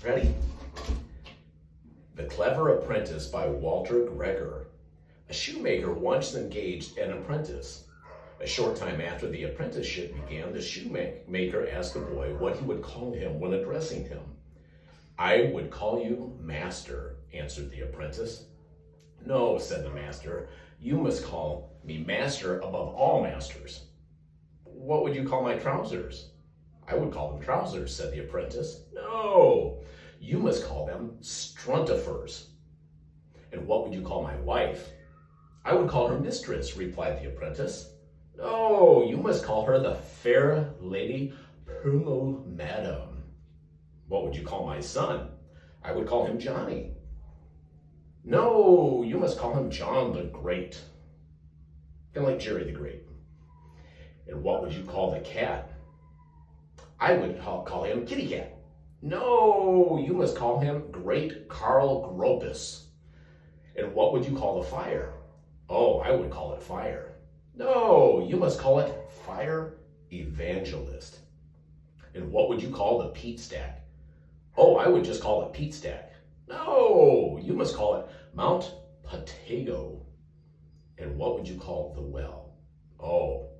Ready? The Clever Apprentice by Walter Gregor. A shoemaker once engaged an apprentice. A short time after the apprenticeship began, the shoemaker asked the boy what he would call him when addressing him. "I would call you master," answered the apprentice. "No," said the master, "you must call me master above all masters." "What would you call my trousers?" "I would call them trousers," said the apprentice. "No, you must call them struntifers." "And what would you call my wife?" "I would call her mistress," replied the apprentice. "No, you must call her the fair lady Permo Madam." "What would you call my son?" "I would call him Johnny." "No, you must call him John the Great." Kind of like Jerry the Great. "And what would you call the cat?" "I would call him Kitty Cat." "No, you must call him Great Carl Gropus." "And what would you call the fire?" "Oh, I would call it Fire." "No, you must call it Fire Evangelist." "And what would you call the peat stack?" "Oh, I would just call it Peat Stack." "No, you must call it Mount Potato." "And what would you call the well?" "Oh,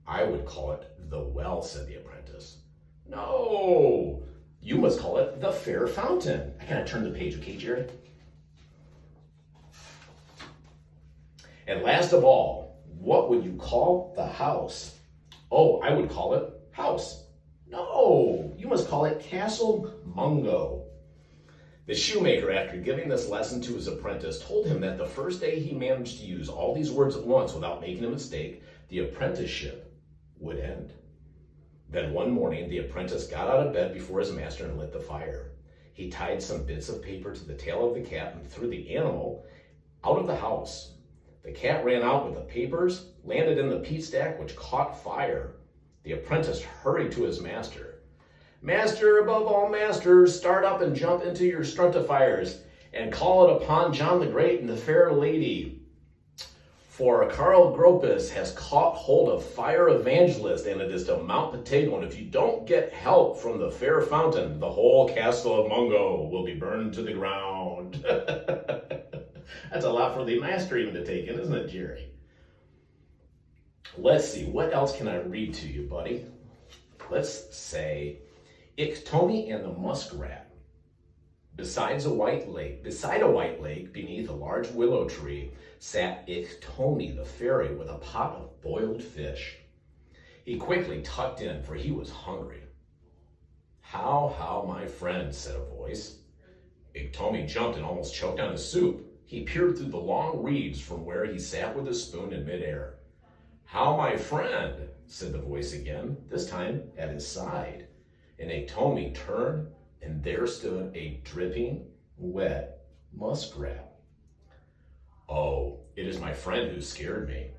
I would call it the well," said the apprentice. "No, you must call it the Fair Fountain." I gotta turn the page, okay, Jerry? "And last of all, what would you call the house?" "Oh, I would call it House." "No, you must call it Castle Mungo." The shoemaker, after giving this lesson to his apprentice, told him that the first day he managed to use all these words at once without making a mistake, the apprenticeship would end. Then one morning, the apprentice got out of bed before his master and lit the fire. He tied some bits of paper to the tail of the cat and threw the animal out of the house. The cat ran out with the papers, landed in the peat stack, which caught fire. The apprentice hurried to his master. "Master above all masters, start up and jump into your struntifiers and call it upon John the Great and the fair lady. For Carl Gropus has caught hold of Fire Evangelist, and it is to Mount Potato, and if you don't get help from the fair fountain, the whole castle of Mungo will be burned to the ground." That's a lot for the master even to take in, isn't it, Jerry? Let's see, what else can I read to you, buddy? Let's say Iktomi and the Muskrat. Beside a white lake, beneath a large willow tree, sat Iktomi the fairy with a pot of boiled fish. He quickly tucked in, for he was hungry. How, my friend," said a voice. Iktomi jumped and almost choked on his soup. He peered through the long reeds from where he sat with his spoon in midair. "How, my friend," said the voice again, this time at his side. And Iktomi turned, and there stood a dripping, wet muskrat. "Oh, it is my friend who scared me.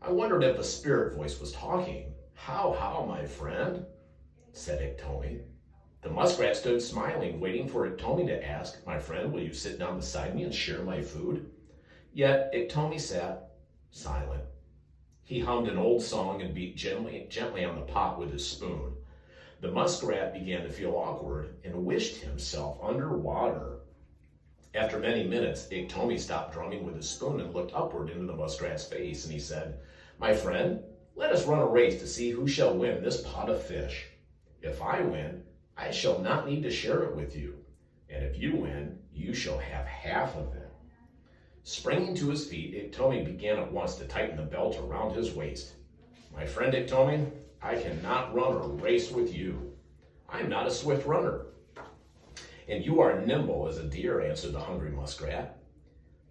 I wondered if a spirit voice was talking. How, my friend," said Iktomi. The muskrat stood smiling, waiting for Iktomi to ask, "My friend, will you sit down beside me and share my food?" Yet Iktomi sat silent. He hummed an old song and beat gently on the pot with his spoon. The muskrat began to feel awkward and wished himself underwater. After many minutes, Iktomi stopped drumming with his spoon and looked upward into the muskrat's face, and he said, "My friend, let us run a race to see who shall win this pot of fish. If I win, I shall not need to share it with you, and if you win, you shall have half of it." Springing to his feet, Iktomi began at once to tighten the belt around his waist. "My friend Iktomi, I cannot run a race with you. I am not a swift runner." "And you are nimble as a deer," answered the hungry muskrat.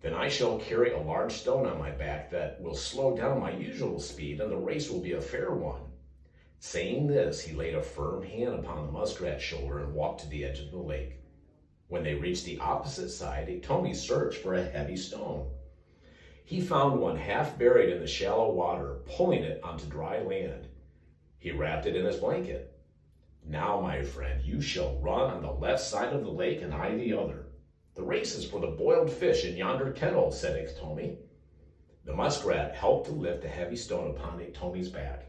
"Then I shall carry a large stone on my back that will slow down my usual speed, and the race will be a fair one." Saying this, he laid a firm hand upon the muskrat's shoulder and walked to the edge of the lake. When they reached the opposite side, Iktomi searched for a heavy stone. He found one half buried in the shallow water, pulling it onto dry land. He wrapped it in his blanket. "Now, my friend, you shall run on the left side of the lake and I the other. The race is for the boiled fish in yonder kettle," said Iktomi. The muskrat helped to lift the heavy stone upon Iktomi's back.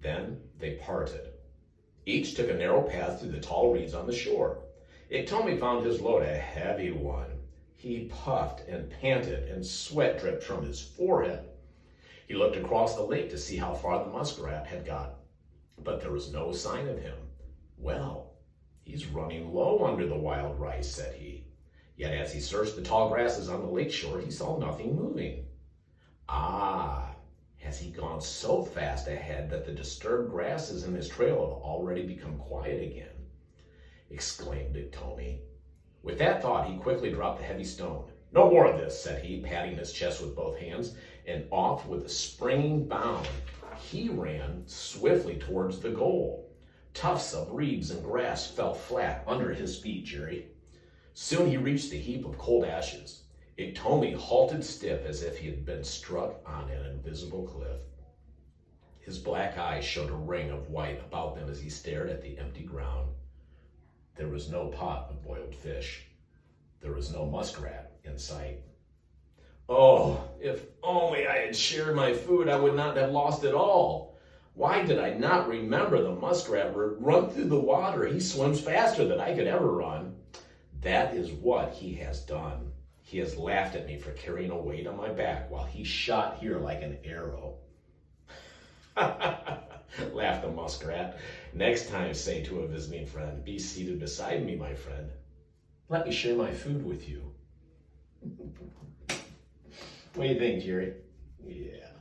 Then they parted. Each took a narrow path through the tall reeds on the shore. Iktomi found his load a heavy one. He puffed and panted, and sweat dripped from his forehead. He looked across the lake to see how far the muskrat had got, but there was no sign of him. "Well, he's running low under the wild rice," said he. Yet as he searched the tall grasses on the lake shore, he saw nothing moving. "Ah, has he gone so fast ahead that the disturbed grasses in his trail have already become quiet again?" exclaimed Iktomi. With that thought, he quickly dropped the heavy stone. "No more of this," said he, patting his chest with both hands, and off with a springing bound, he ran swiftly towards the goal. Tufts of reeds and grass fell flat under his feet, Jerry. Soon he reached the heap of cold ashes. Iktomi halted stiff as if he had been struck on an invisible cliff. His black eyes showed a ring of white about them as he stared at the empty ground. There was no pot of boiled fish. There was no muskrat in sight. Oh, if only I had shared my food, I would not have lost it all. Why did I not remember the muskrat would run through the water? He swims faster than I could ever run. That is what he has done. He has laughed at me for carrying a weight on my back while he shot here like an arrow. Laughed the muskrat. "Next time, say to a visiting friend, 'Be seated beside me, my friend. Let me share my food with you.'" What do you think, Jerry? Yeah.